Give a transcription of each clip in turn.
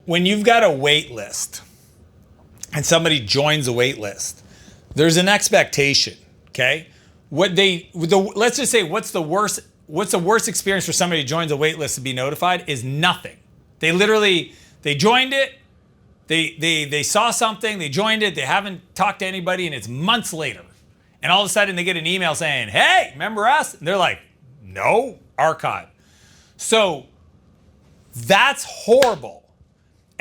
when you've got a wait list and somebody joins a wait list, there's an expectation, okay? Let's just say what's the worst experience for somebody who joins a wait list to be notified is nothing. They joined it, they saw something, they joined it, they haven't talked to anybody, and it's months later. And all of a sudden they get an email saying, hey, remember us? And they're like, no, archive. So that's horrible.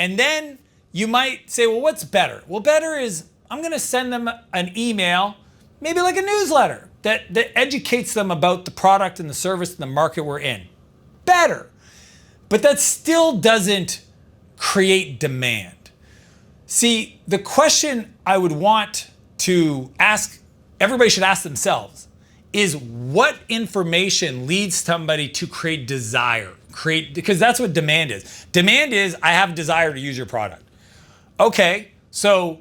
And then you might say, well, what's better? Well, better is I'm gonna send them an email, maybe like a newsletter that educates them about the product and the service and the market we're in. Better. But that still doesn't create demand. See, the question I would want to ask, everybody should ask themselves, is what information leads somebody to create desire? Because that's what demand is. Demand is, I have desire to use your product. Okay, so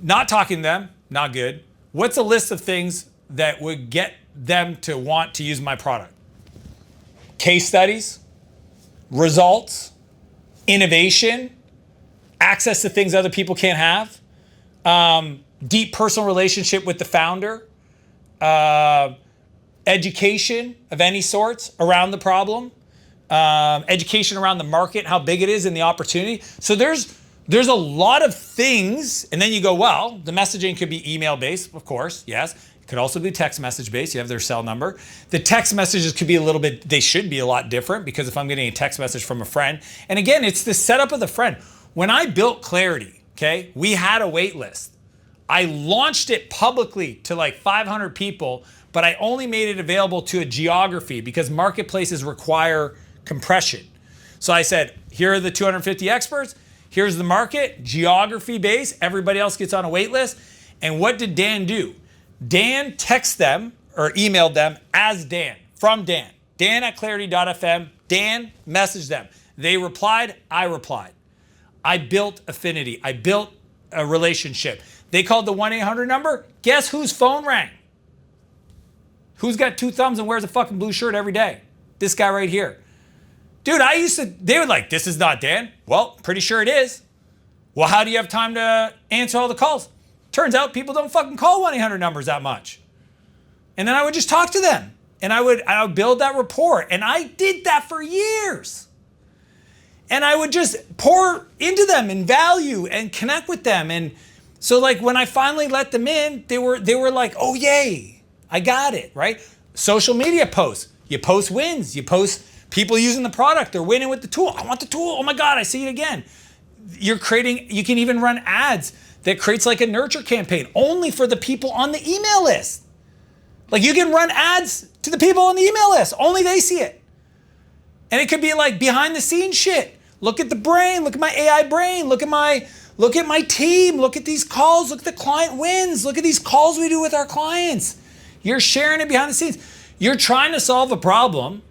not talking to them, not good. What's a list of things that would get them to want to use my product? Case studies, results, innovation, access to things other people can't have, deep personal relationship with the founder, education of any sorts around the problem, education around the market, how big it is and the opportunity. So there's a lot of things, and then you go, well, the messaging could be email-based, of course, yes. It could also be text message-based. You have their cell number. The text messages could be they should be a lot different, because if I'm getting a text message from a friend, and again, it's the setup of the friend. When I built Clarity, okay, we had a wait list. I launched it publicly to like 500 people, but I only made it available to a geography because marketplaces require compression. So I said, here are the 250 experts. Here's the market, geography based. Everybody else gets on a wait list. And what did Dan do? Dan texted them or emailed them as Dan, from Dan. Dan at clarity.fm. Dan messaged them. They replied, I replied. I built affinity. I built a relationship. They called the 1-800 number. Guess whose phone rang? Who's got 2 thumbs and wears a fucking blue shirt every day? This guy right here. Dude, they were like, this is not Dan. Well, pretty sure it is. Well, how do you have time to answer all the calls? Turns out people don't fucking call 1-800 numbers that much. And then I would just talk to them and I would build that rapport. And I did that for years. And I would just pour into them in value and connect with them. And so like when I finally let them in, they were like, oh yay, I got it, right? Social media posts. You post wins. You post people using the product. They're winning with the tool. I want the tool. Oh my God, I see it again. You can even run ads that creates like a nurture campaign only for the people on the email list. Like you can run ads to the people on the email list. Only they see it. And it could be like behind the scenes shit. Look at the brain. Look at my AI brain. Look at my team. Look at these calls. Look at the client wins. Look at these calls we do with our clients. You're sharing it behind the scenes. You're trying to solve a problem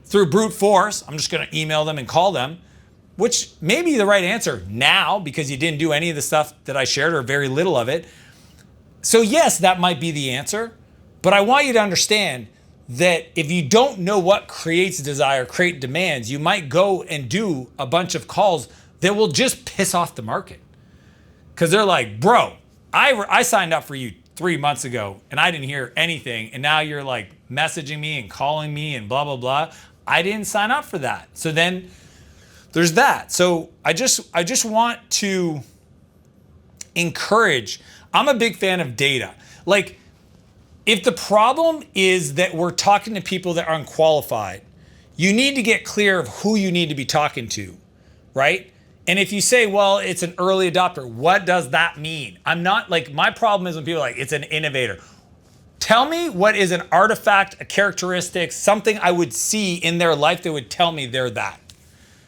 through brute force. I'm just going to email them and call them, which may be the right answer now because you didn't do any of the stuff that I shared or very little of it. So yes, that might be the answer, but I want you to understand that if you don't know what creates desire, create demands, you might go and do a bunch of calls that will just piss off the market. Because they're like, bro, I signed up for you 3 months ago and I didn't hear anything. And now you're like messaging me and calling me and blah, blah, blah. I didn't sign up for that. So then there's that. So I just want to encourage, I'm a big fan of data. Like, if the problem is that we're talking to people that are unqualified, you need to get clear of who you need to be talking to, right? And if you say, well, it's an early adopter, what does that mean? I'm not like, my problem is when people are like, it's an innovator. Tell me what is an artifact, a characteristic, something I would see in their life that would tell me they're that.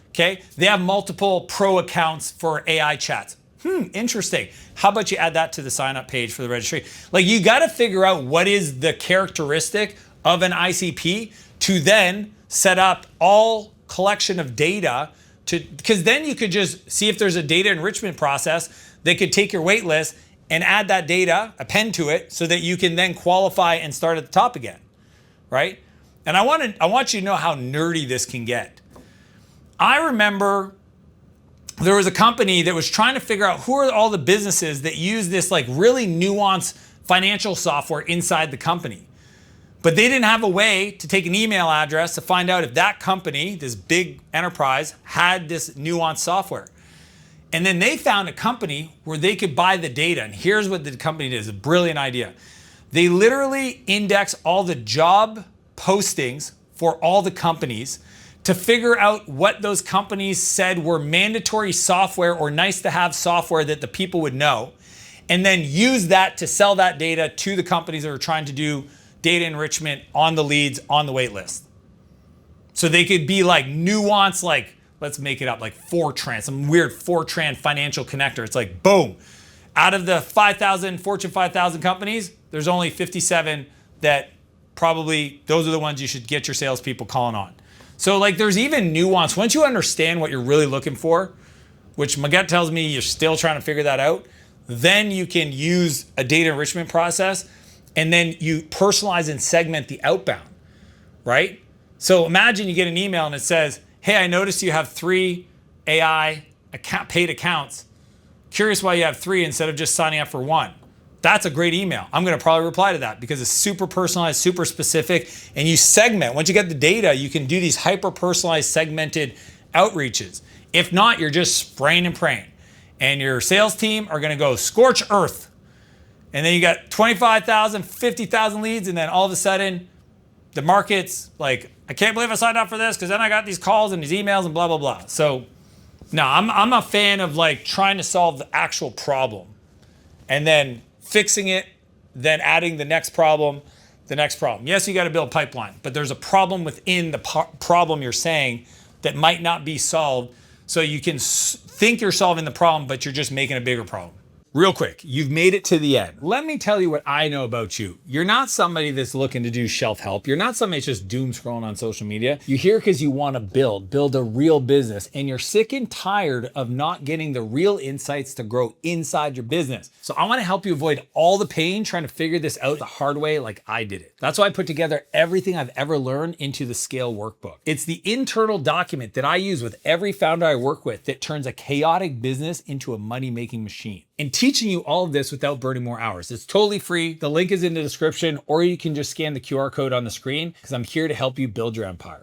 Okay? They have multiple pro accounts for AI chats. Interesting. How about you add that to the sign up page for the registry? Like you got to figure out what is the characteristic of an ICP to then set up all collection of data because then you could just see if there's a data enrichment process that could take your wait list and add that data, append to it so that you can then qualify and start at the top again, right? And I want you to know how nerdy this can get. I remember there was a company that was trying to figure out who are all the businesses that use this like really nuanced financial software inside the company. But they didn't have a way to take an email address to find out if that company, this big enterprise, had this nuanced software. And then they found a company where they could buy the data. And here's what the company did. It's a brilliant idea. They literally index all the job postings for all the companies to figure out what those companies said were mandatory software or nice to have software that the people would know, and then use that to sell that data to the companies that are trying to do data enrichment on the leads on the wait list. So they could be like nuanced, like, let's make it up, like Fortran, some weird Fortran financial connector. It's like, boom, out of the 5,000 Fortune 5,000 companies, there's only 57 that probably, those are the ones you should get your salespeople calling on. So like there's even nuance. Once you understand what you're really looking for, which my gut tells me you're still trying to figure that out, then you can use a data enrichment process and then you personalize and segment the outbound, right? So imagine you get an email and it says, hey, I noticed you have 3 AI paid accounts. Curious why you have 3 instead of just signing up for 1. That's a great email. I'm gonna probably reply to that because it's super personalized, super specific, and you segment. Once you get the data, you can do these hyper-personalized segmented outreaches. If not, you're just spraying and praying. And your sales team are gonna go scorch earth. And then you got 25,000, 50,000 leads, and then all of a sudden, the market's like, I can't believe I signed up for this because then I got these calls and these emails and blah, blah, blah. So, no, I'm a fan of like trying to solve the actual problem and then fixing it, then adding the next problem, the next problem. Yes, you got to build pipeline, but there's a problem within the problem you're saying that might not be solved. So you can think you're solving the problem, but you're just making a bigger problem. Real quick, you've made it to the end. Let me tell you what I know about you. You're not somebody that's looking to do shelf help. You're not somebody that's just doom scrolling on social media. You're here because you want to build a real business, and you're sick and tired of not getting the real insights to grow inside your business. So I want to help you avoid all the pain trying to figure this out the hard way like I did it. That's why I put together everything I've ever learned into the Scale Workbook. It's the internal document that I use with every founder I work with that turns a chaotic business into a money-making machine. And teaching you all of this without burning more hours. It's totally free. The link is in the description, or you can just scan the QR code on the screen because I'm here to help you build your empire.